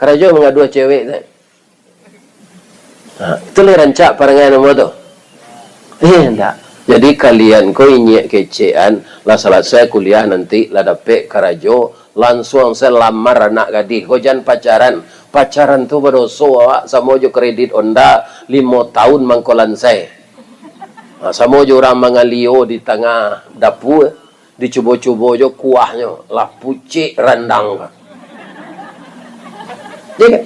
Kerajo mengadu cewek tu. Itu le rancak parangan nama tu. Enggak. Jadi kalian ko inyek kecean lah selesai kuliah nanti lah dapet kerajo langsung saya lamar anak gadis. Ko jangan pacaran. Pacaran tu berdosa awak sama jo kredit Honda 5 tahun mangkolan saya. Sama jo orang mangalio di tengah dapur dicoba-coba jo kuahnya lah pucik rendang. Jadi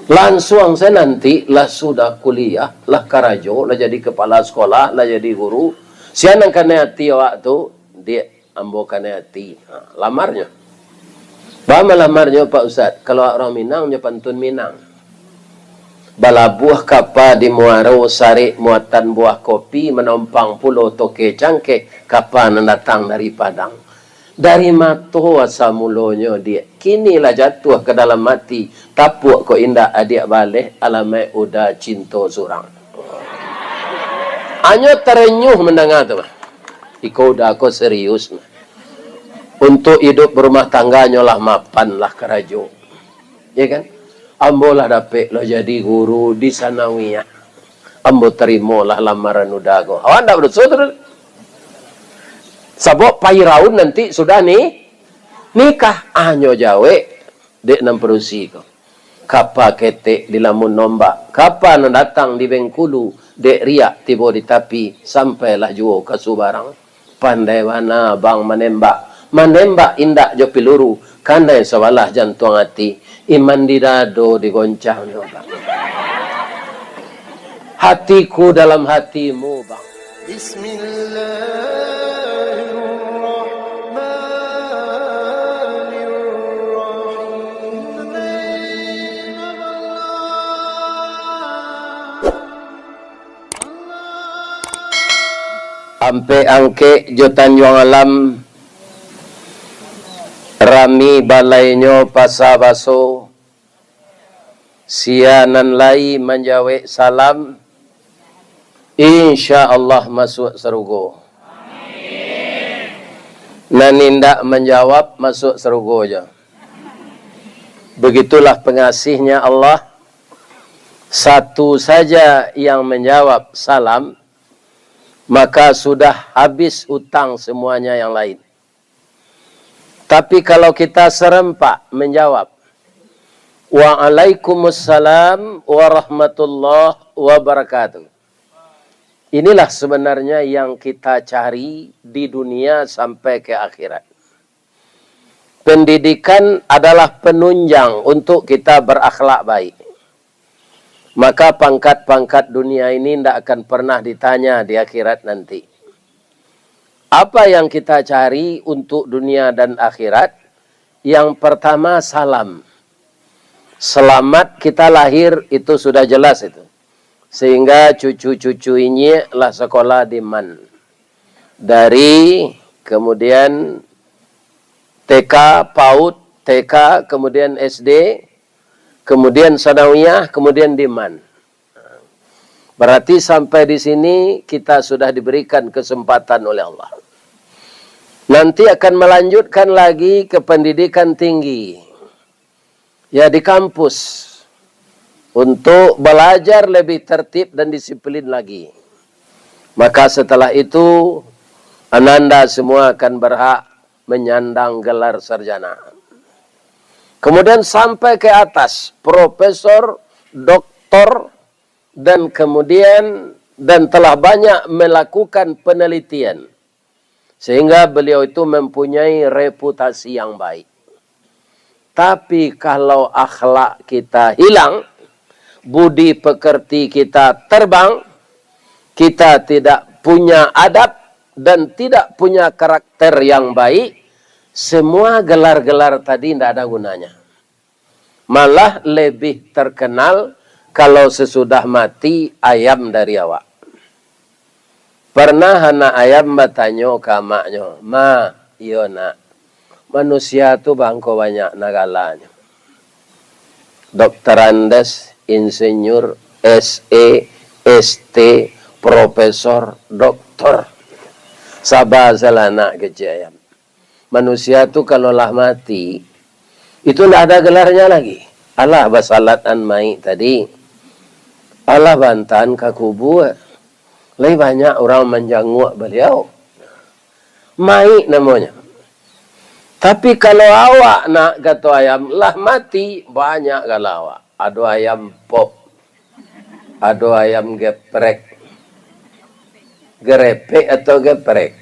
langsung saya nanti lah sudah kuliah, lah karajo, lah jadi kepala sekolah, lah jadi guru. Siapa kena hati awak tu, dia ambo kena hati. Lamarnya. Bama lamarnya Pak Ustaz. Kalau orang Minang, dia pantun Minang. Bala buah kapa di muaro, sari muatan buah kopi, menompang pulau toke cangke, kapa datang dari Padang. Dari mato asa mulonyo dia. Kinilah jatuh ke dalam mati. Tapuk ko indah adik balik. Alamai udah cinta surang. Anyo terenyuh mendengar tu. Iko udah aku serius. Untuk hidup berumah tangganya lah mapan lah kerajo. Ya kan? Ambo lah dapet lo jadi guru di sanawiyah. Ambo terima lah lamaran udah aku. Awak tak bersuara. Sebab pairaun nanti sudah nikah anyo jawe dek 60 ko. Kapa ketek di lamun nombak. Kapan datang di Bengkulu dek riak tiba di tapi sampailah juo ke Subarang. Pandai mana bang menembak. Menembak indak jo piluru. Kandai sewalah jantung hati. Iman di dado digoncang bang. Hatiku dalam hatimu bang. Bismillah. Ampe angke jotan juang alam rami balainyo pasabaso sianan lai menjawe salam insya Allah masuk serugo. Amin. Nanindak menjawab masuk serugo aja. Begitulah pengasihnya Allah. Satu saja yang menjawab salam maka sudah habis utang semuanya yang lain. Tapi kalau kita serempak menjawab Waalaikumsalam warahmatullahi wabarakatuh. Inilah sebenarnya yang kita cari di dunia sampai ke akhirat. Pendidikan adalah penunjang untuk kita berakhlak baik. Maka pangkat-pangkat dunia ini tidak akan pernah ditanya di akhirat nanti. Apa yang kita cari untuk dunia dan akhirat? Yang pertama salam. Selamat kita lahir itu sudah jelas itu. Sehingga cucu-cucu ini lah sekolah di Man. Dari kemudian TK, PAUD, TK, kemudian SD, kemudian sanawiyah, kemudian diman. Berarti sampai di sini kita sudah diberikan kesempatan oleh Allah. Nanti akan melanjutkan lagi ke pendidikan tinggi. Ya di kampus. Untuk belajar lebih tertib dan disiplin lagi. Maka setelah itu, ananda semua akan berhak menyandang gelar sarjana. Kemudian sampai ke atas, profesor, doktor, dan kemudian telah banyak melakukan penelitian. Sehingga beliau itu mempunyai reputasi yang baik. Tapi kalau akhlak kita hilang, budi pekerti kita terbang, kita tidak punya adab dan tidak punya karakter yang baik, semua gelar-gelar tadi tidak ada gunanya. Malah lebih terkenal kalau sesudah mati ayam dari awak. Pernah anak ayam bertanya ke maknya, Ma, iya nak, manusia tu bangko banyak nagalanya. Dokter Andes, insinyur, SE, ST, profesor, doktor. Sabar salah anak kecil ayam. Manusia tu kalau lah mati, Itu tidak ada gelarnya lagi. Allah basalatan mai tadi. Allah bantan ke kubu. Lebih banyak orang menjanguk beliau. Mai namanya. Tapi kalau awak nak kata ayam, lah mati. Banyak kalau awak. Ada ayam pop. Ada ayam geprek. Gerepek atau geprek.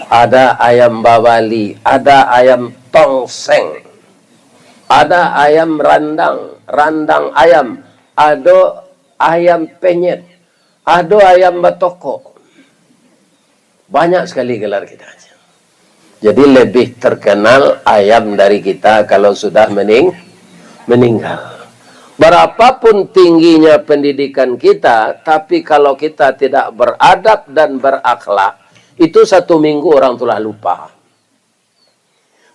Ada ayam bawali. Ada ayam tongseng. Ada ayam randang. Randang ayam. Ada ayam penyet. Ada ayam batoko. Banyak sekali gelar kita. Jadi lebih terkenal ayam dari kita kalau sudah meninggal. Berapapun tingginya pendidikan kita, tapi kalau kita tidak beradab dan berakhlak, itu 1 minggu orang telah lupa.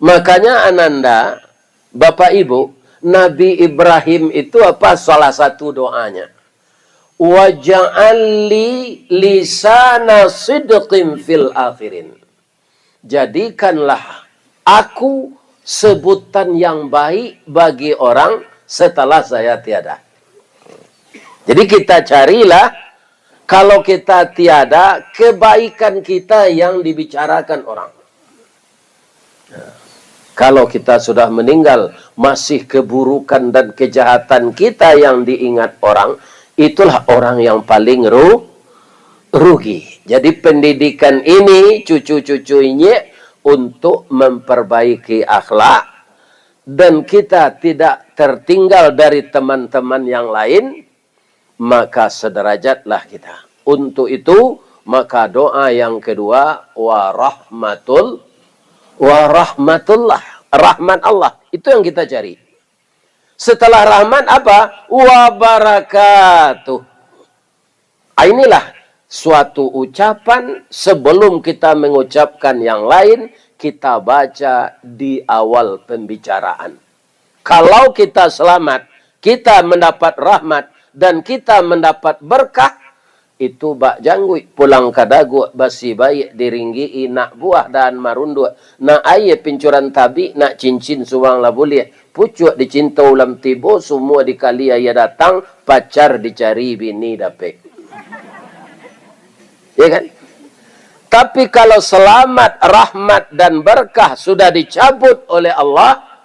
Makanya Ananda, Bapak Ibu, Nabi Ibrahim itu apa salah satu doanya? Waja'alli lisana sidqin fil akhirin. Jadikanlah aku sebutan yang baik bagi orang setelah saya tiada. Jadi kita carilah, kalau kita tiada, kebaikan kita yang dibicarakan orang. Kalau kita sudah meninggal, masih keburukan dan kejahatan kita yang diingat orang, itulah orang yang paling rugi. Jadi pendidikan ini, cucu-cucunya, untuk memperbaiki akhlak, dan kita tidak tertinggal dari teman-teman yang lain, maka sederajatlah kita. Untuk itu, maka doa yang kedua, warahmatullah, rahmat Allah. Itu yang kita cari. Setelah rahmat apa? Wabarakatuh. Inilah suatu ucapan sebelum kita mengucapkan yang lain, kita baca di awal pembicaraan. Kalau kita selamat, kita mendapat rahmat, dan kita mendapat berkah, itu bak janggui pulang kadagu basi baik diringgi nak buah dan marundu nak aye pincuran tabi nak cincin suang lah boleh pucuk dicinta ulam tibo semua dikali ayah datang pacar dicari bini dapet. Ya kan? Tapi kalau selamat, rahmat dan berkah sudah dicabut oleh Allah,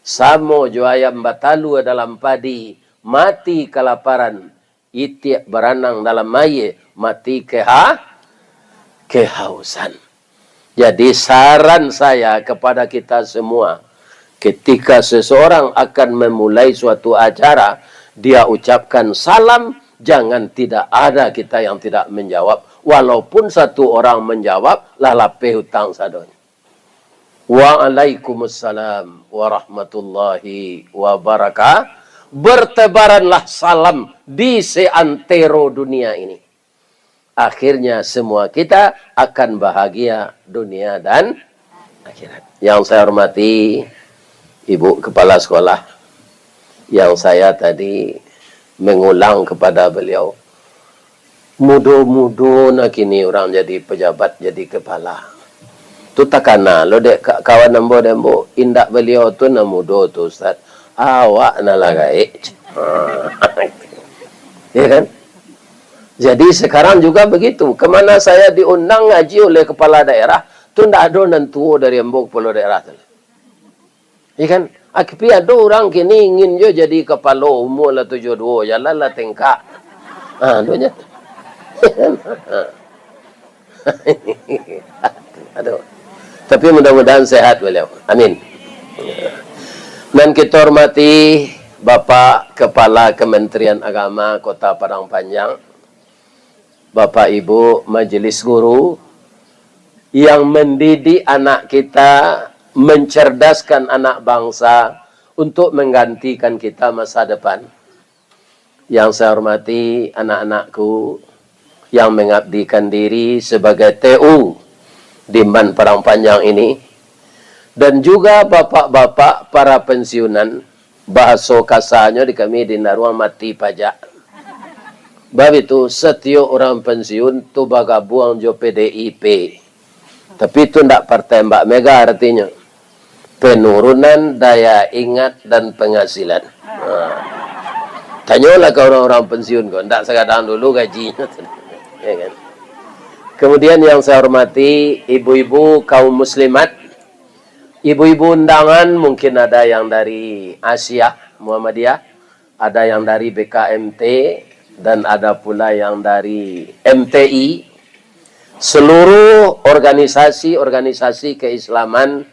samo jo ayam batalu dalam padi, mati kelaparan, itiak beranang dalam maye, mati kehausan. Jadi saran saya kepada kita semua, ketika seseorang akan memulai suatu acara, dia ucapkan salam, jangan tidak ada kita yang tidak menjawab. Walaupun satu orang menjawab, lalape hutang sadon. Waalaikumsalam warahmatullahi wabarakatuh. Bertebaranlah salam di seantero dunia ini. Akhirnya semua kita akan bahagia dunia dan akhirat. Yang saya hormati Ibu Kepala Sekolah, yang saya tadi mengulang kepada beliau, mudo-mudo nak kini orang jadi pejabat, jadi kepala. Tu takana lo dek kawan nambo indak beliau tu na mudo tu Ustaz. Awak na lagai. Ya kan? Jadi sekarang juga begitu. Kemana saya diundang ngaji oleh kepala daerah, tu ndak ada nentu dari embo kepala daerah tu. Ya kan? Akipi ada orang kini ingin jo jadi kepala umur lah 72, jalan lah tengkak. Doanya. Aduh. Tapi mudah-mudahan sehat beliau. Amin. Dan kita hormati Bapak Kepala Kementerian Agama Kota Padang Panjang, Bapak Ibu Majelis Guru, yang mendidik anak kita, mencerdaskan anak bangsa untuk menggantikan kita masa depan. Yang saya hormati anak-anakku yang mengabdikan diri sebagai TU di Man Padang Panjang ini, dan juga bapak-bapak para pensiunan, bahasa kasarnya di kami di naruang mati pajak. Bab itu setiap orang pensiun tu bagabung jo PDIP. Tapi itu ndak partai Mbak Mega artinya. penurunan daya ingat dan penghasilan. Tanyalah ke orang-orang pensiun kok, enggak sekarang dulu gajinya. Ya kan? Kemudian yang saya hormati ibu-ibu kaum muslimat, ibu-ibu undangan, mungkin ada yang dari Asia Muhammadiyah, ada yang dari BKMT, dan ada pula yang dari MTI. Seluruh organisasi-organisasi keislaman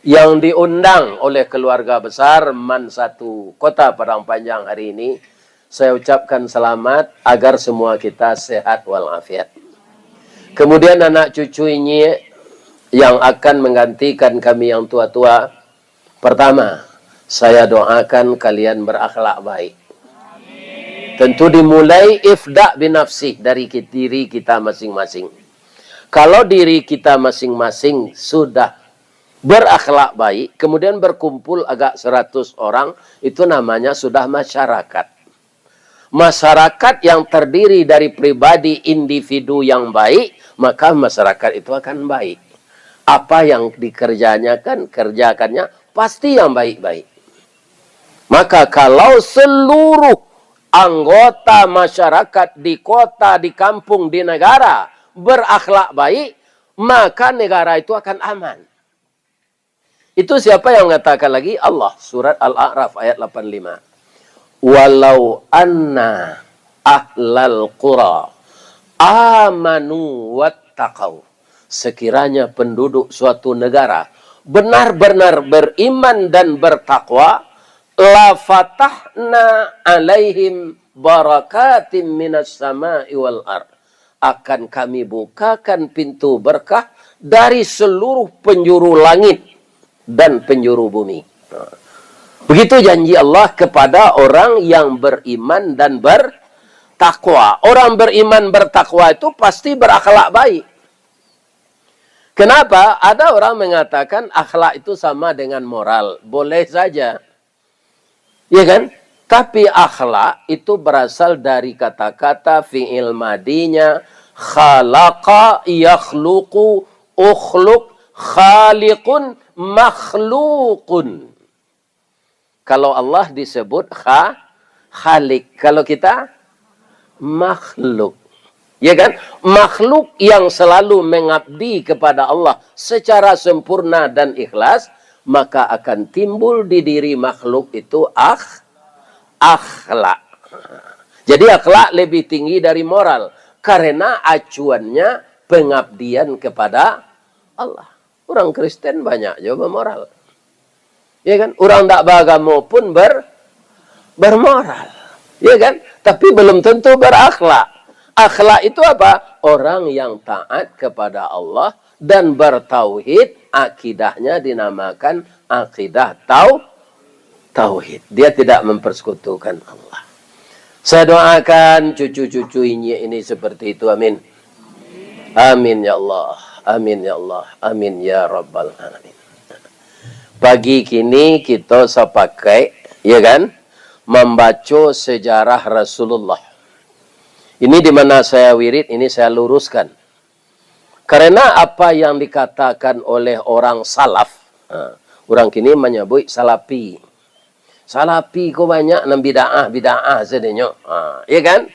yang diundang oleh keluarga besar MAN 1 Kota Padang Panjang hari ini, saya ucapkan selamat agar semua kita sehat walafiat. Kemudian anak cucu ini yang akan menggantikan kami yang tua-tua, pertama, saya doakan kalian berakhlak baik. Tentu dimulai ifda' binafsih dari diri kita masing-masing. Kalau diri kita masing-masing sudah berakhlak baik, kemudian berkumpul agak 100 orang, itu namanya sudah masyarakat. Masyarakat yang terdiri dari pribadi individu yang baik, maka masyarakat itu akan baik. Apa yang kerjakannya pasti yang baik-baik. Maka kalau seluruh anggota masyarakat di kota, di kampung, di negara berakhlak baik, maka negara itu akan aman. Itu siapa yang mengatakan lagi? Allah. Surat Al-A'raf ayat 85. Walau anna ahlal qura amanu wattaqau. Sekiranya penduduk suatu negara benar-benar beriman dan bertakwa, la fatahna alaihim barakatim minas sama'i wal ard. Akan kami bukakan pintu berkah dari seluruh penjuru langit dan penjuru bumi. Begitu janji Allah kepada orang yang beriman dan bertakwa. Orang beriman bertakwa itu pasti berakhlak baik. Kenapa? Ada orang mengatakan akhlak itu sama dengan moral. Boleh saja. Ya kan? Tapi akhlak itu berasal dari kata-kata fi'il madinya khalaqa yakhluqu ukhluq khaliqun makhluqun. Kalau Allah disebut khalik. Kalau kita makhluk. Ya kan? Makhluk yang selalu mengabdi kepada Allah secara sempurna dan ikhlas, maka akan timbul di diri makhluk itu akhlak. Jadi akhlak lebih tinggi dari moral. Karena acuannya pengabdian kepada Allah. Orang Kristen banyak juga moral. Ya kan? Orang tak beragama pun bermoral. Ya kan? Tapi belum tentu berakhlak. Akhlak itu apa? Orang yang taat kepada Allah dan bertauhid, akidahnya dinamakan akidah tauhid. Dia tidak mempersekutukan Allah. Saya doakan cucu-cucu ini seperti itu. Amin. Amin ya Allah. Amin ya Allah. Amin ya Rabbal Alamin. Pagi kini kita sepakai, ya kan, membaca sejarah Rasulullah. Ini di mana saya wirid, ini saya luruskan. Karena apa yang dikatakan oleh orang salaf, orang kini menyebut salafi. Salafi kok banyak nam bid'ah sedenya. Ya kan?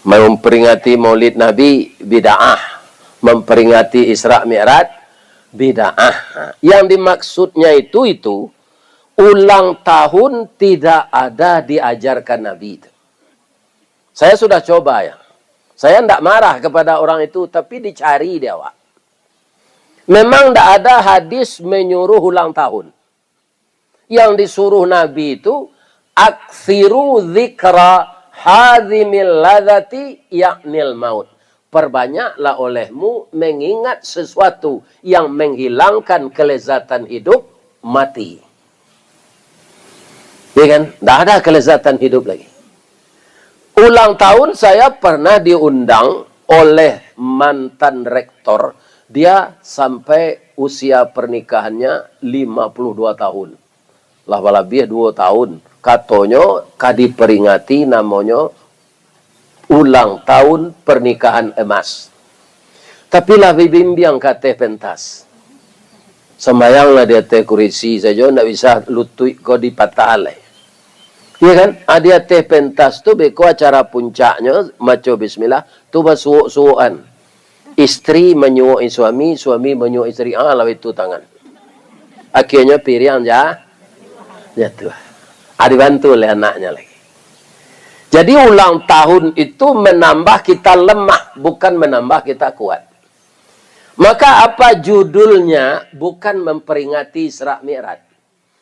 Memperingati Maulid Nabi bid'ah, memperingati Isra Mi'raj bid'ah. Yang dimaksudnya itu ulang tahun tidak ada diajarkan Nabi itu. Saya sudah coba ya. Saya tidak marah kepada orang itu, tapi dicari dia, Wak. Memang tidak ada hadis menyuruh ulang tahun. Yang disuruh Nabi itu aksiru dzikra hadzimil ladzati ya'nil maut. Perbanyaklah olehmu mengingat sesuatu yang menghilangkan kelezatan hidup, mati. Ya kan? Tidak ada kelezatan hidup lagi. Ulang tahun saya pernah diundang oleh mantan rektor. Dia sampai usia pernikahannya 52 tahun. Lah lebih 2 tahun. Katanya kadi peringati namanya ulang tahun pernikahan emas. Tapi lah bimbing kate pentas. Sembayanglah di atas kursi saja, tidak bisa lutut kau dipatah alai. Iya kan? Di atas pentas tu, beko acara puncaknya, maco bismillah, tu bersuuk-suukan. Istri menyuuk suami, suami menyuuk istri. Lalu itu tangan. Akhirnya piring jatuh. Dibantu oleh anaknya lagi. Jadi ulang tahun itu menambah kita lemah, bukan menambah kita kuat. Maka apa judulnya? Bukan memperingati Isra Mi'raj.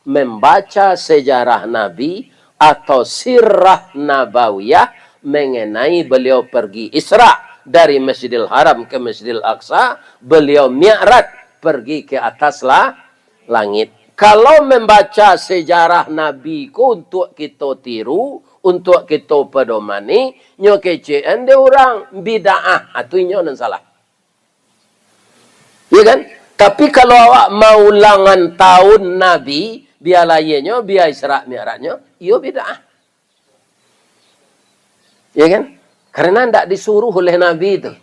Membaca sejarah Nabi atau sirah nabawiyah mengenai beliau pergi Isra dari Masjidil Haram ke Masjidil Aqsa, beliau Mi'raj pergi ke atas langit. Kalau membaca sejarah Nabi ku untuk kita tiru, untuk kita pedomani, nyo keceen de orang bid'ah, atunya nan salah. Ya kan? Tapi kalau awak mau ulangan tahun Nabi, biar lainnya, biar Isra Mi'rajnya, iyo bid'ah. Ya kan? Karena tidak disuruh oleh Nabi itu.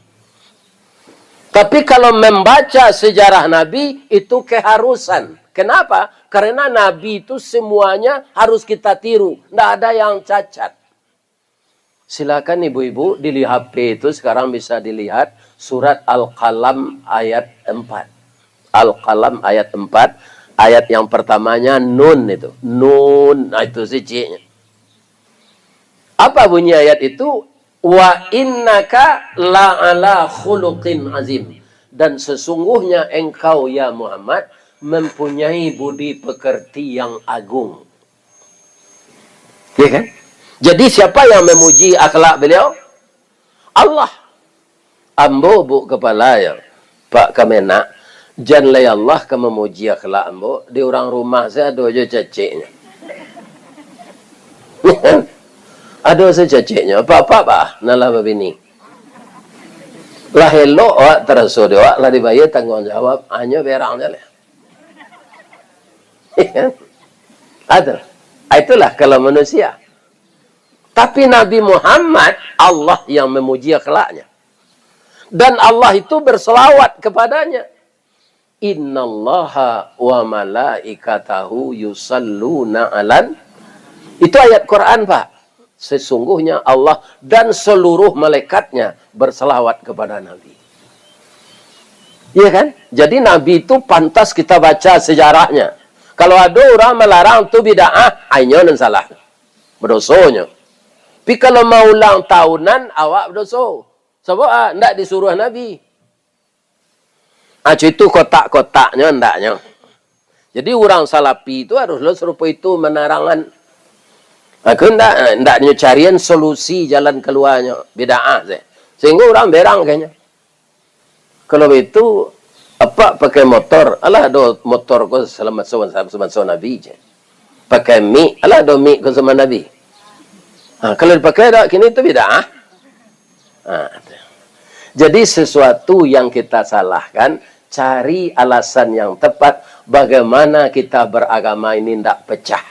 Tapi kalau membaca sejarah Nabi, itu keharusan. Kenapa? Karena Nabi itu semuanya harus kita tiru. Tidak ada yang cacat. Silakan ibu-ibu, di HP itu sekarang bisa dilihat surat Al-Qalam ayat 4. Al-Qalam ayat 4. Ayat yang pertamanya Nun itu. Nun. Nah itu si C-nya. Apa bunyi ayat itu? Wa innaka la'ala khuluqin azim. Dan sesungguhnya engkau ya Muhammad mempunyai budi pekerti yang agung. Ya kan? Jadi siapa yang memuji akhlak beliau? Allah. Ambo bu kepala ya, Pak Kemenak, jangan Allah ke memuji akhlak ambo. Di orang rumah saya ada aja caciknya. Ada saja caciknya. Apa-apa, nalah babini. Lah hello, awak terasa dia, lah dibayar tanggung jawab, hanya berang je lah. Ada. Itulah kalau manusia. Tapi Nabi Muhammad, Allah yang memuji akhlaknya. Dan Allah itu berselawat kepadanya. Innallaha wa malaikatahu yusalluna alan. Itu ayat Quran, Pak. Sesungguhnya Allah dan seluruh malaikatnya berselawat kepada Nabi. Iya kan? Jadi Nabi itu pantas kita baca sejarahnya. Kalau ada orang melarang itu bid'ah, ainyo dan salah. Berdosonya. Tapi kalau mau ulang tahunan, awak berdosa. Sebab tidak disuruh Nabi. Itu kotak-kotaknya, ndaknya. Jadi orang salapi itu harus serupa itu menarangan. Aku tidak nyarian solusi jalan keluarnya. Bid'ah. Sehingga orang berang kayaknya. Kalau itu, apa pakai motor? Alah ada motor ko selamat sama Nabi je. Pakai mi, alah ada mi ko sama Nabi. Kalau dipakai tak kini itu bid'ah. Jadi sesuatu yang kita salahkan, cari alasan yang tepat bagaimana kita beragama ini tidak pecah.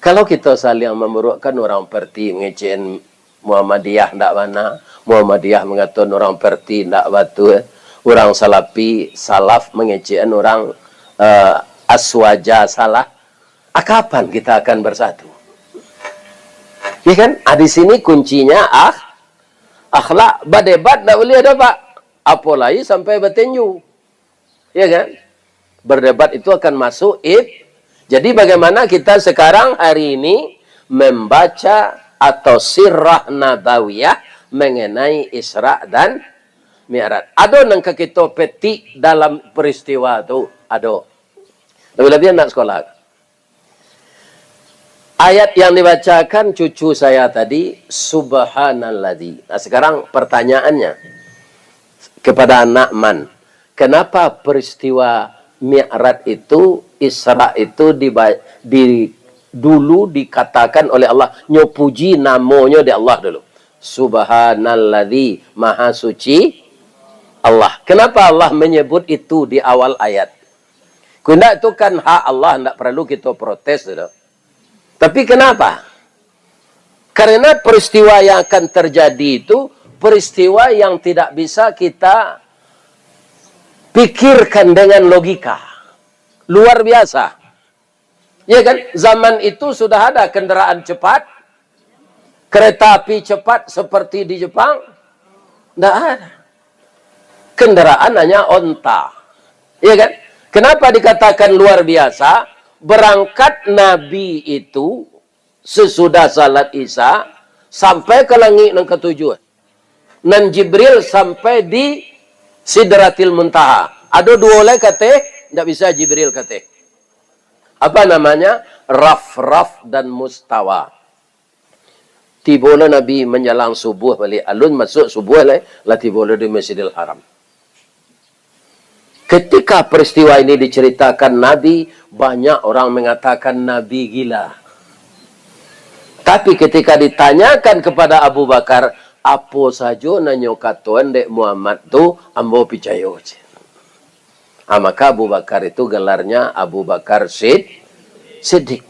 Kalau kita saling memerlukan orang perti mengecewakan Muhammadiyah tidak mana, Muhammadiyah mengatakan orang perti tidak batu, orang salafi salaf mengecewakan orang aswaja salah. Kapan kita akan bersatu? Ya kan? Di sini kuncinya akhlak. Berdebat tak boleh ada, Pak. Apalagi sampai bertinju. Ya kan? Berdebat itu akan masuk Jadi bagaimana kita sekarang hari ini membaca atau sirah nabawiyah mengenai Isra dan Mi'raj. Ada yang kita petik dalam peristiwa itu. Ada. Lebih-lebih anak sekolah. Ayat yang dibacakan cucu saya tadi, Subhanalladzi. Nah sekarang pertanyaannya kepada anak man. Kenapa peristiwa Mi'raj itu, Isra itu dulu dikatakan oleh Allah, nyopuji namanya di Allah dulu. Subhanalladzi, maha suci Allah. Kenapa Allah menyebut itu di awal ayat? Karena itu kan hak Allah, tidak perlu kita protes. Tapi kenapa? Karena peristiwa yang akan terjadi itu peristiwa yang tidak bisa kita pikirkan dengan logika. luar biasa. Ya kan? Zaman itu sudah ada kendaraan cepat, kereta api cepat seperti di Jepang. Tidak ada. Kendaraan hanya onta. Ya kan? Kenapa dikatakan luar biasa? Berangkat Nabi itu sesudah salat Isya sampai ke langit yang ketujuh. Dan Jibril sampai di Sidratil Muntaha. Ada dua oleh kata, tidak bisa Jibril kata. Apa namanya? Raf-raf dan mustawa. Tibola Nabi menjelang subuh balik. Alun masuk subuh lah tibola di Masjidil Haram. Ketika peristiwa ini diceritakan Nabi, banyak orang mengatakan Nabi gila. Tapi ketika ditanyakan kepada Abu Bakar, apa saja nanyo katuan dek Muhammad tu ambo picayo. Maka Abu Bakar itu gelarnya Abu Bakar Siddiq.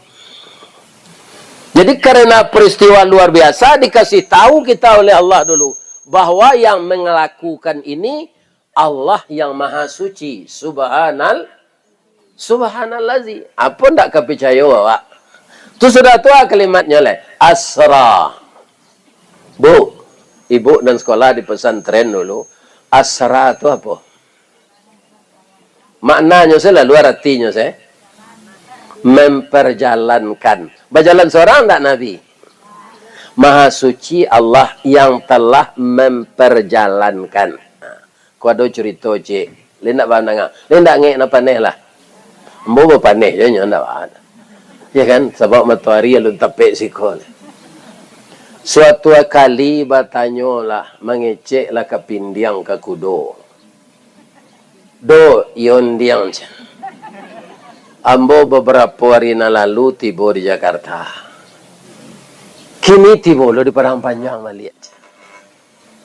Jadi karena peristiwa luar biasa dikasih tahu kita oleh Allah dulu bahwa yang melakukan ini Allah yang maha suci. Subhanallazi. Apa ndak kepercaya awak? Tu sudah tua kalimatnya le. Asra. Bu, ibu dan sekolah di pesantren dulu. Asra itu apa? Maknanya saya luar artinya saya. Memperjalankan. Berjalan seorang tak Nabi? Maha suci Allah yang telah memperjalankan. Kau ada cerita cik. Dia nak pandang. Dia nak ngek nak paneh lah. Ambo paneh je nyo nak ada. Ya kan? Sebab matahari alun tapik sikol. Suatu kali bertanyalah mengeceklah ke pindiang ke kudo. Do yon diang. Ambo beberapa hari lalu tiba di Jakarta. Kini tiba lo di Padang Panjang balik.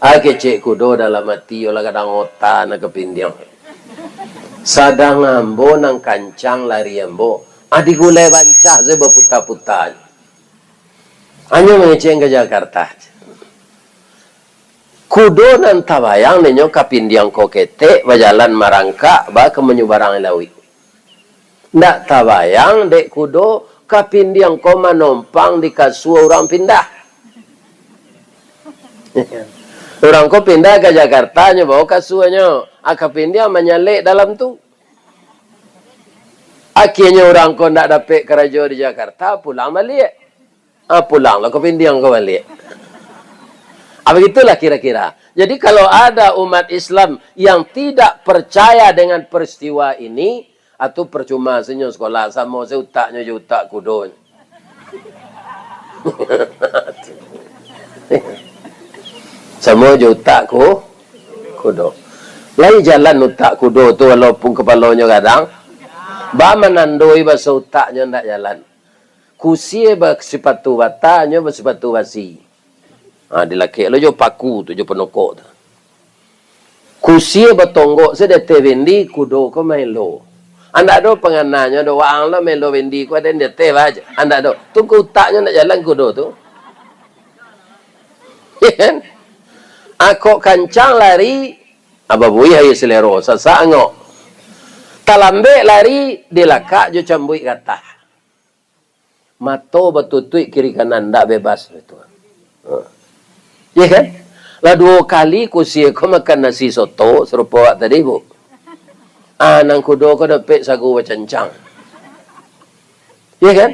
Cek kudo dalam hati olah kadang otak nak kepindiang. Sadang ambo nang kancang lari ambo. Adik gulai bancah saya berputar-putar. Hanya mengecek ke Jakarta. Kudo nan tabayang nenyo kapindiang kokete berjalan marangka ba ke menyubarang lawi. Ndak tabayang dek kudo kapindiang ko manompang di kasua orang pindah. Orang ko pindah ke Jakarta nyo bawa kasuanya. Kapindiang menyalek dalam tu. Akhirnya orang ko ndak dapat kerja di Jakarta pulang balik. Pulanglah kapindiang ko balik. Begitulah kira-kira. Jadi kalau ada umat Islam yang tidak percaya dengan peristiwa ini, atau percuma senyum sekolah sama saya utaknya je utak kudo. Sama je utak kudo. Lain jalan utak kudo tu walaupun kepalanya kadang. Ba menandoi bahasa utaknya ndak jalan. Kusie bersepatu batanya bersepatu basi. Dilaki lo jo paku tu jo penokok tu. Kusie betonggok saya dete vendi kudo ko melo. Anda ada pengananya do waang lo melo vendi ko ada dete aja. Anda ada tunggu utaknya nak jalan kudo tu. Kan? Aku kancang lari ababui hayu selero sasa angok. Talambe lari dilakak jo cambui kata. Mato betutui kiri kanan ndak bebas betul. Ya kan? Lah 2 kali kusia ko makan nasi soto serupa tadi bu. Nang kudo ko dapat sagu wacancang. Ya kan?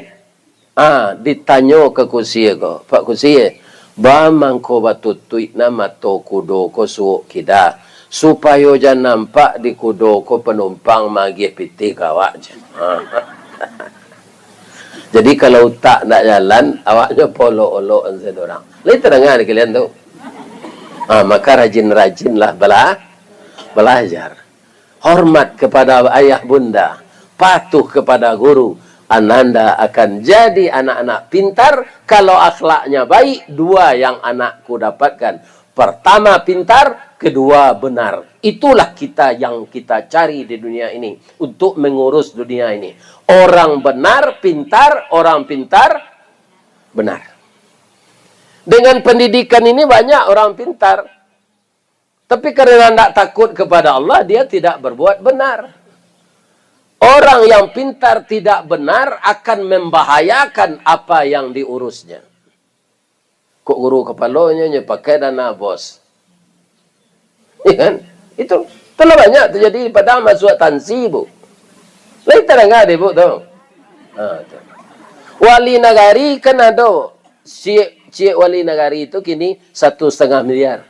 Ditanya ke kusia ko, Pak kusia, ba mangko batutui nama to kudo ko suok kita supaya jangan nampak di kudo ko penumpang magih piti kawak je. Jadi kalau tak nak jalan, awaknya polo-olo anse dorang. Lain terdengar kalian tu. Maka rajin-rajinlah belajar. Hormat kepada ayah bunda, patuh kepada guru. Ananda akan jadi anak-anak pintar kalau akhlaknya baik. 2 yang anakku dapatkan. Pertama pintar, kedua benar. Itulah kita yang kita cari di dunia ini untuk mengurus dunia ini. Orang benar pintar, orang pintar benar. Dengan pendidikan ini banyak orang pintar. Tapi karena tidak takut kepada Allah, dia tidak berbuat benar. Orang yang pintar tidak benar akan membahayakan apa yang diurusnya. Kok guru kepalanya pakai dana bos? Ya kan? Itu telah banyak terjadi pada masuk tansi, Bu. Lain terangah deh, Bu, tuh. Wali nagari kan ada. Cik wali nagari itu kini 1,5 miliar.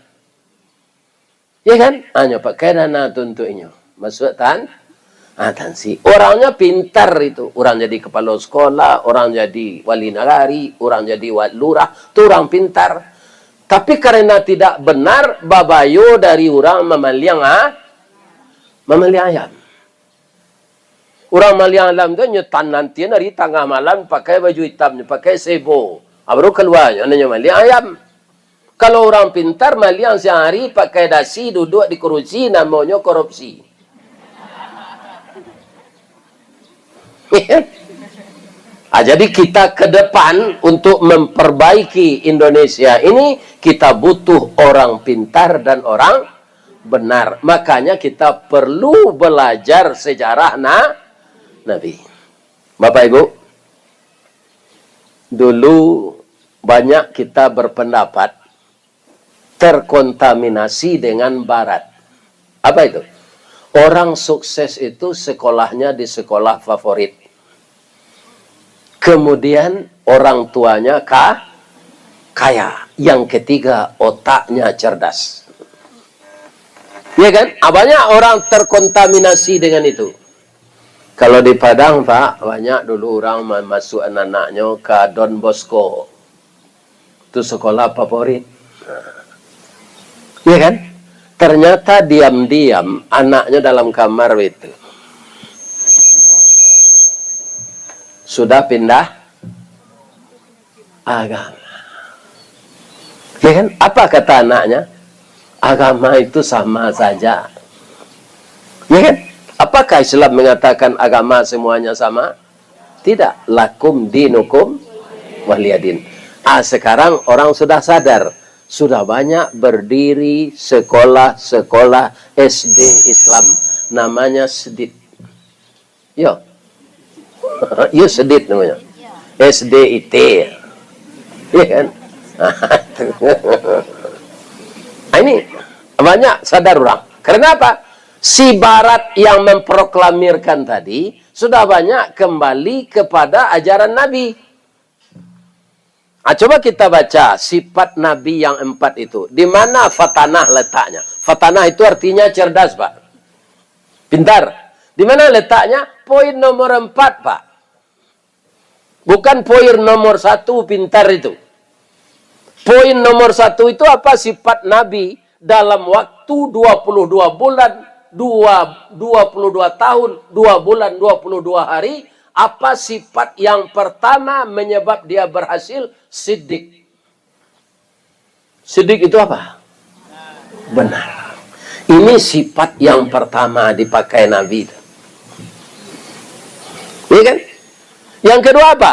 Ya kan? Hanya pakai dana tuntuknya. Masuk tansi. Orangnya pintar itu. Orang jadi kepala sekolah, orang jadi wali nagari, orang jadi lurah. Itu orang pintar. Tapi karena tidak benar, babayo dari orang memaliang ayam. Orang maliang ayam itu nyetan nanti dari tengah malam pakai baju hitamnya, pakai sebo. Baru keluarnya, namanya maliang ayam. Kalau orang pintar, maliang sehari pakai dasi, duduk di kursi, namanya korupsi. Jadi kita ke depan untuk memperbaiki Indonesia ini, kita butuh orang pintar dan orang benar. Makanya kita perlu belajar sejarah Nabi. Bapak Ibu, dulu banyak kita berpendapat terkontaminasi dengan Barat. Apa itu? Orang sukses itu sekolahnya di sekolah favorit. Kemudian orang tuanya kaya. Yang ketiga, otaknya cerdas. Ya kan? Banyak orang terkontaminasi dengan itu. Kalau di Padang, Pak, banyak dulu orang masuk anak-anaknya ke Don Bosco. Itu sekolah favorit. Ya kan? Ternyata diam-diam anaknya dalam kamar itu sudah pindah agama. Ya kan? Apa kata anaknya? Agama itu sama saja. Ya kan? Apakah Islam mengatakan agama semuanya sama? Tidak. Lakum dinukum waliyadin. Sekarang orang sudah sadar. Sudah banyak berdiri sekolah-sekolah SD Islam. Namanya sedit. Yo. Yo sedit namanya. SDIT. Iya kan? Ini banyak sadar orang. Karena apa? Si Barat yang memproklamirkan tadi sudah banyak kembali kepada ajaran Nabi. Coba kita baca sifat Nabi yang 4 itu. Di mana fatanah letaknya? Fatanah itu artinya cerdas, Pak. Pintar. Di mana letaknya? Poin nomor 4, Pak. Bukan poin nomor 1 pintar itu. Poin nomor 1 itu apa? Sifat Nabi dalam waktu 22 bulan, 22 tahun, 2 bulan, 22 hari. Apa sifat yang pertama menyebab dia berhasil? Siddiq. Siddiq itu apa? Benar. Ini sifat yang pertama dipakai Nabi. Iya kan? Yang kedua apa?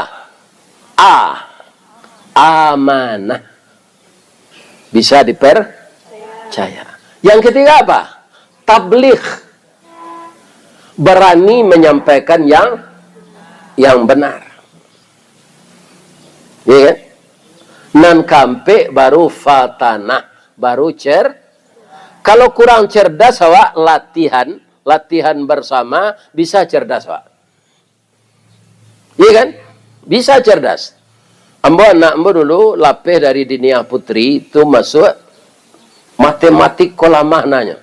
Amanah. Bisa dipercaya. Yang ketiga apa? Tabligh. Berani menyampaikan yang benar. Iya kan? Nan kampe baru fatanah, baru Kalau kurang cerdas, awak latihan bersama bisa cerdas, awak. Iya kan? Bisa cerdas. Anak ambo dulu lapeh dari Dinia Putri itu masuk matematik kolam maknanya.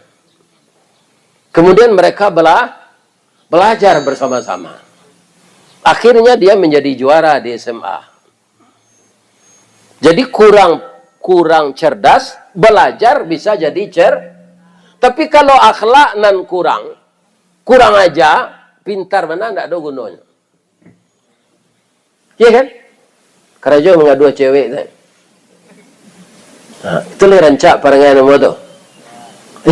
Kemudian mereka belajar bersama-sama. Akhirnya dia menjadi juara di SMA. Jadi kurang cerdas, belajar bisa jadi Tapi kalau akhlak nan kurang aja, pintar mana tidak ada gunanya. Iya kan? Kerajo mengadu cewek. Nah, itu le rancak parangan nama tu.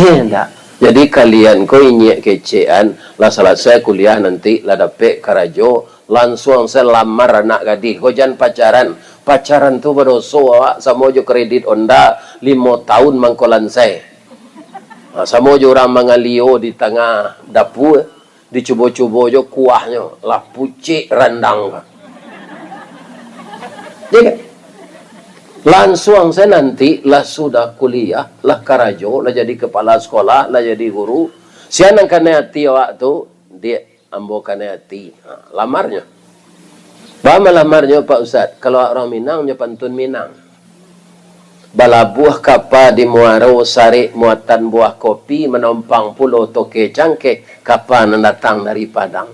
Enggak. Jadi kalian ko inyek kecean, lah selesai kuliah nanti lah dapet kerajo, langsung saya lamar anak gadis. Kau jangan pacaran. Pacaran tu beroso awak sama jo kredit Honda 5 tahun mangkolan saya. Sama jo orang mangalio di tengah dapur. Dicoba-coba jo kuahnya, lah pucik rendang. Jadi langsung saya nanti lah sudah kuliah, lah karajo, lah jadi kepala sekolah, lah jadi guru. Siapa kena hati waktu dia ambo kena hati, lamarnya. Bama lamarnya Pak Ustaz, kalau orang Minang nya pantun Minang. Bala buah kapa di muaro sari muatan buah kopi menompang pulau toke cangke kapa datang dari Padang.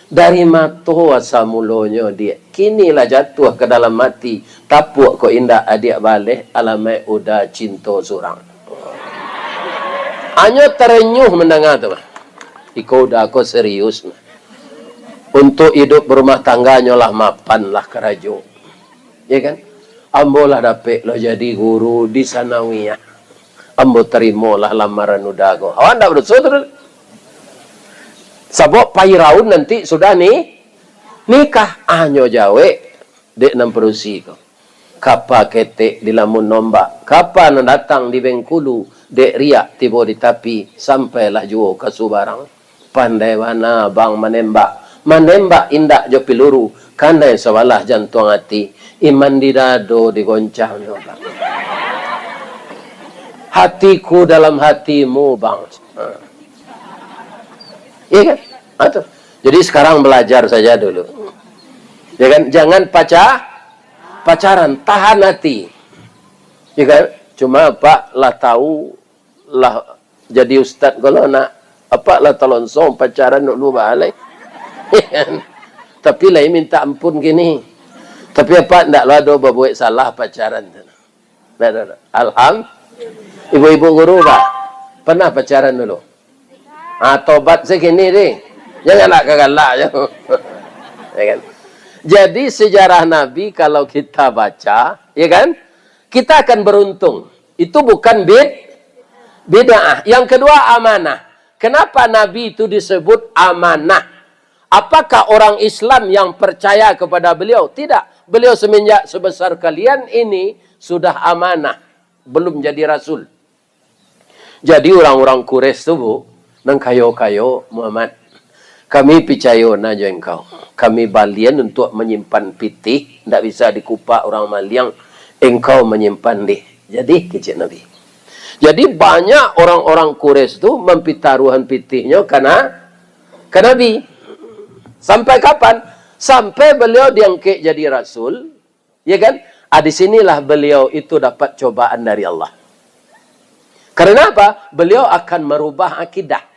Dari matu asa mulonyo dia. Kinilah jatuh ke dalam mati. Tapuk ko indah adik balik alamai udah cinta surang. Anyo terenyuh mendengar tu. Iko udah aku serius. Untuk hidup berumah tangganya lah mapan lah kerajo. Ya kan? Ambo lah dapet lo jadi guru di sanawiyah. Ambo terima lah lamaran udago. Awan dah bersudut. Sabok pairaun nanti sudah nih nikah anyo jawe dek nam perusi ko. Kapa ketek di lamun nombak. Kapan datang di Bengkulu dek riak tiba di tapi sampailah juo ke Subarang. Pandai mana bang menembak. Menembak indak jo piluru. Kandai sewalah jantung hati. Iman di dado digoncang bang. Hatiku dalam hatimu bang. Iya kan? Atau. Jadi sekarang belajar saja dulu. Ya kan? Jangan pacaran, tahan hati. Ya kan? Cuma Pak lah tahu lah jadi ustaz kalau nak apa lah talonsong pacaran dulu balik. Ya kan? Tapi lah minta ampun gini. Tapi apa ndak lah do berbuat salah pacaran. Alhamdulillah. Ibu-ibu guru Pak pernah pacaran dulu. Tobat segini deh. Jangan nak galak ya. Ya kan? Jadi sejarah Nabi kalau kita baca, ya kan? Kita akan beruntung. Itu bukan bid'ah. Yang kedua amanah. Kenapa Nabi itu disebut amanah? Apakah orang Islam yang percaya kepada beliau? Tidak. Beliau semenjak sebesar kalian ini sudah amanah. Belum jadi rasul. Jadi orang-orang Quraisy itu nang kayo-kayo Muhammad. Kami percaya najo engkau. Kami balian untuk menyimpan pitih. Tidak bisa dikupak orang maliang. Engkau menyimpan deh. Jadi kecil Nabi. Jadi banyak orang-orang Quraisy itu mempitaruhan pitihnya karena Nabi. Sampai kapan? Sampai beliau diangkat jadi rasul. Ya kan? Di sinilah beliau itu dapat cobaan dari Allah. Karena apa? Beliau akan merubah akidah.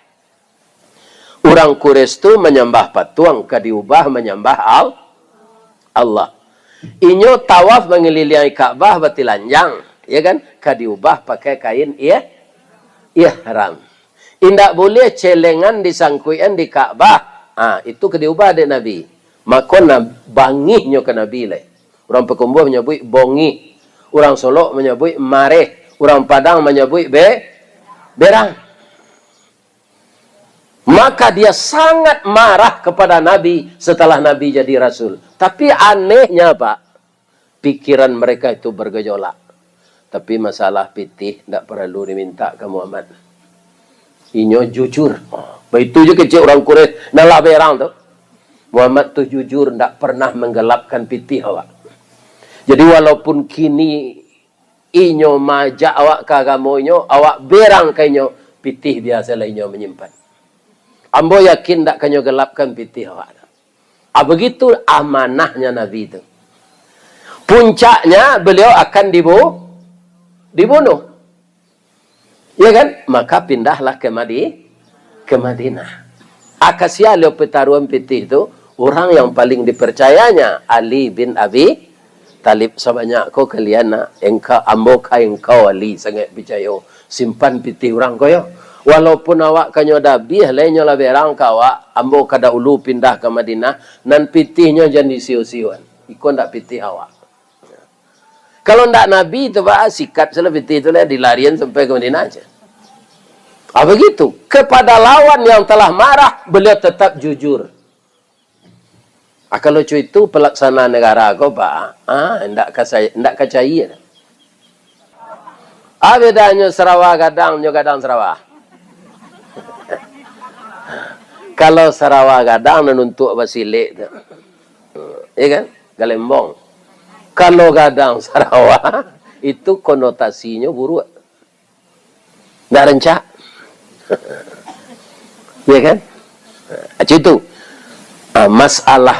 Orang Quraisy itu menyembah patung, diubah menyembah Allah. Inyo tawaf mengelilingi Ka'bah batilanjang, ya kan? Diubah pakai kain ihram. Indak boleh celengan disangkuian di Ka'bah. Itu diubah dari Nabi. Maka bangihnya ke Nabi lah. Orang Pekumbuh menyebut bongi. Orang Solok menyebut mareh. Orang Padang menyebut berang. Maka dia sangat marah kepada Nabi setelah Nabi jadi Rasul. Tapi anehnya Pak, pikiran mereka itu bergejolak. Tapi masalah pitih tidak perlu diminta ke Muhammad. Inyo jujur. Begitu juga kecil orang Quraisy nalak berang tu. Muhammad tu jujur tidak pernah menggelapkan pitih awak. Jadi walaupun kini inyo majak awak ke agamonyo, awak berang kanyo pitih biasa lah inyo menyimpan. Ambo yakin tak kanyo gelapkan pitih awak. Begitu amanahnya Nabi itu. Puncaknya beliau akan dibunuh. Ya kan? Maka pindahlah ke Madinah. Akasia leo pertaruhan pitih itu orang yang paling dipercayanya Ali bin Abi Talib. Sebanyak kau kalian engkau ambo engkau Ali sangat percaya simpan pitih orang kau yo. Walaupun awak kanyo dabih lainnya lah berang kawa ambo kada ulu pindah ke Madinah nan pitihnya jadi siu-siuan. Iko ndak pitih awak. Kalau ndak Nabi itu Pak sikat sela pitih itu lah dilarian sampai ke Madinah aja. Begitu. Kepada lawan yang telah marah, beliau tetap jujur. Kalau itu pelaksana negara kau Pak, ndak kacaya. Bedanya Sarawak gadang Sarawak. Kalau Sarawak gadang nuntuk basilik tu. Ya kan? Galembong. Kalau gadang Sarawak itu konotasinya buruk. Nggak rencak. Ya kan? Itu.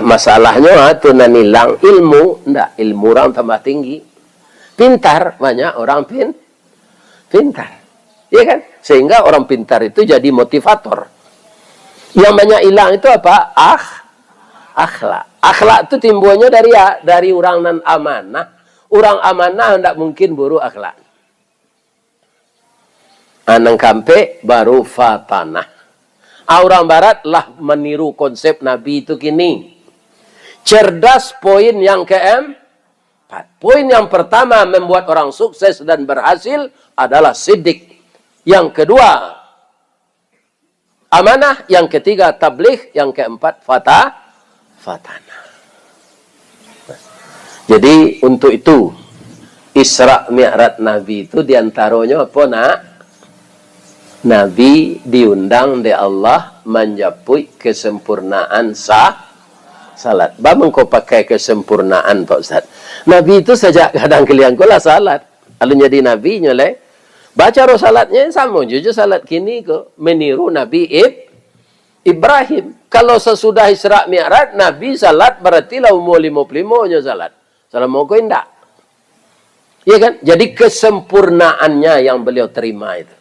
Masalahnya tu nanilang ilmu. Nggak. Ilmu orang tambah tinggi. Pintar. Banyak orang pintar. Ya kan? Sehingga orang pintar itu jadi motivator. Yang banyak hilang itu apa? Akhlak. Akhlak itu timbulnya dari orang nan amanah. Orang amanah tidak mungkin buruk akhlak. Anang kampe baru fatanah. Orang barat lah meniru konsep Nabi itu kini. Cerdas poin yang keempat. Poin yang pertama membuat orang sukses dan berhasil adalah sidik. Yang kedua, amanah. Yang ketiga, tabligh. Yang keempat, fatanah. Jadi, untuk itu, Isra Mi'raj Nabi itu diantaranya apa, nak? Nabi diundang oleh Allah menjapui kesempurnaan salat. Bagaimana kau pakai kesempurnaan, Pak Ustaz? Nabi itu sejak kadang kalian lah salat. Lalu jadi Nabi, nyoleh. Baca roh salatnya sama jujur salat kini ke meniru Nabi Ibrahim. Kalau sesudah Isra Mi'raj Nabi salat berarti lah umur 55 nya salat. Salam mau kau indak. Iya kan? Jadi kesempurnaannya yang beliau terima itu.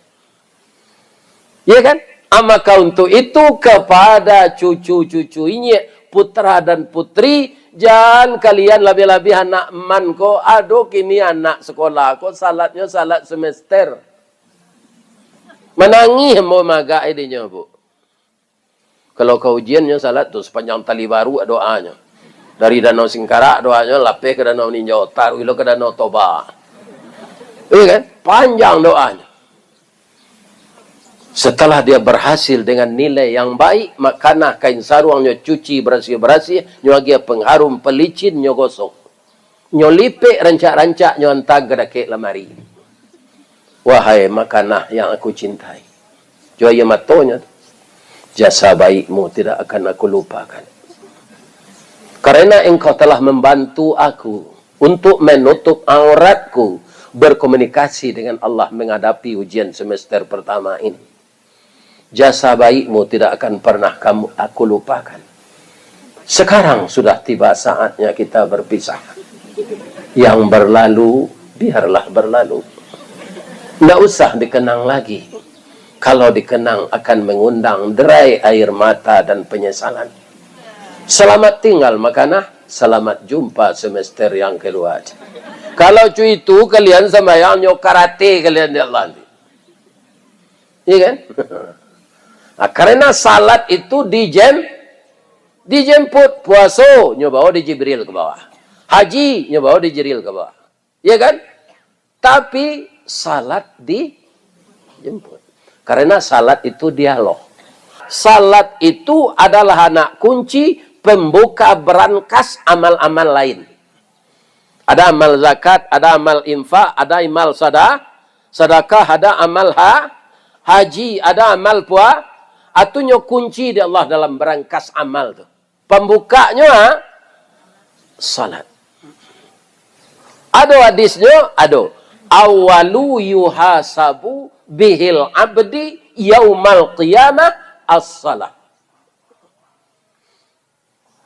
Iya kan? Maka untuk itu kepada cucu-cucunya putra dan putri, jangan kalian lebih-lebih anak man ko, aduh kini anak sekolah ko salatnya salat semester. Menangis mau magak idenya, Bu. Kalau kau ujiannya salat tuh sepanjang tali baru doanya. Dari Danau Singkarak doanya lapeh ke Danau Ninjau, taruh ke Danau Toba. Iya kan? Panjang doanya. Setelah dia berhasil dengan nilai yang baik, makana kain saruangnya cuci bersih-bersih, nyogia pengharum pelicin nyogosok. Nyolipe rancak-rancak nyontak gedake lemari. Wahai makanah yang aku cintai. Joya matonya. Jasa baikmu tidak akan aku lupakan. Karena engkau telah membantu aku untuk menutup auratku, berkomunikasi dengan Allah menghadapi ujian semester pertama ini. Jasa baikmu tidak akan pernah aku lupakan. Sekarang sudah tiba saatnya kita berpisah. Yang berlalu, biarlah berlalu. Tidak usah dikenang lagi. Kalau dikenang akan mengundang derai air mata dan penyesalan. Selamat tinggal makanah. Selamat jumpa semester yang kedua. Kalau itu kalian sembahyang karate kalian di Allah. Iya kan? Nah, karena salat itu dijemput, puasa nyobawa di Jibril ke bawah, haji nyobawa di Jibril ke bawah, ya kan? Tapi salat dijemput, karena salat itu dialog. Salat itu adalah anak kunci pembuka berangkas amal-amal lain. Ada amal zakat, ada amal infak, ada amal sedekah, ada amal haji, ada amal puasa. Atunya kunci di Allah dalam berangkas amal tu. Pembukanya salat. Ada hadisnya, ada. Awalu yuhasabu bihil abdi yaumal qiyamah as-salah.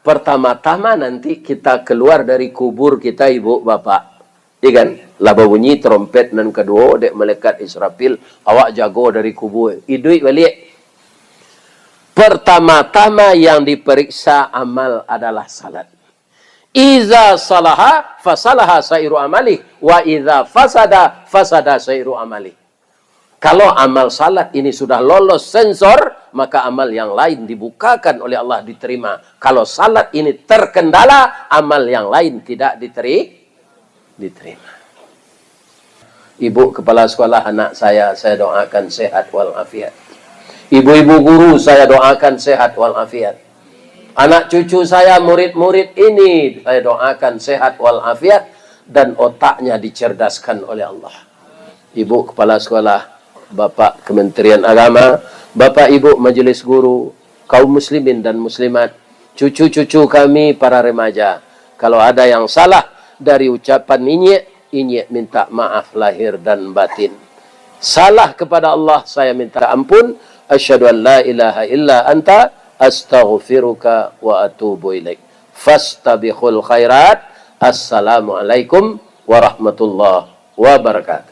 Pertama-tama nanti kita keluar dari kubur kita, ibu bapak. Ikan, laba bunyi trompet dan kedua dek malaikat Israfil, awak jago dari kubur. Idui balik. Pertama-tama yang diperiksa amal adalah salat. Iza salaha fasalaha sairu amali wa iza fasada sairu amali. Kalau amal salat ini sudah lolos sensor, maka amal yang lain dibukakan oleh Allah diterima. Kalau salat ini terkendala, amal yang lain tidak diterima. Ibu kepala sekolah anak saya doakan sehat walafiat. Ibu-ibu guru saya doakan sehat walafiat. Anak cucu saya, murid-murid ini saya doakan sehat walafiat dan otaknya dicerdaskan oleh Allah. Ibu kepala sekolah, Bapak Kementerian Agama, Bapak Ibu Majelis Guru, kaum muslimin dan muslimat, cucu-cucu kami para remaja. Kalau ada yang salah dari ucapan Inyek minta maaf lahir dan batin. Salah kepada Allah, saya minta ampun. Asyhadu an la ilaha illa anta astaghfiruka wa atubu ilaik. Fastabiqul khairat. Assalamualaikum warahmatullahi wabarakatuh.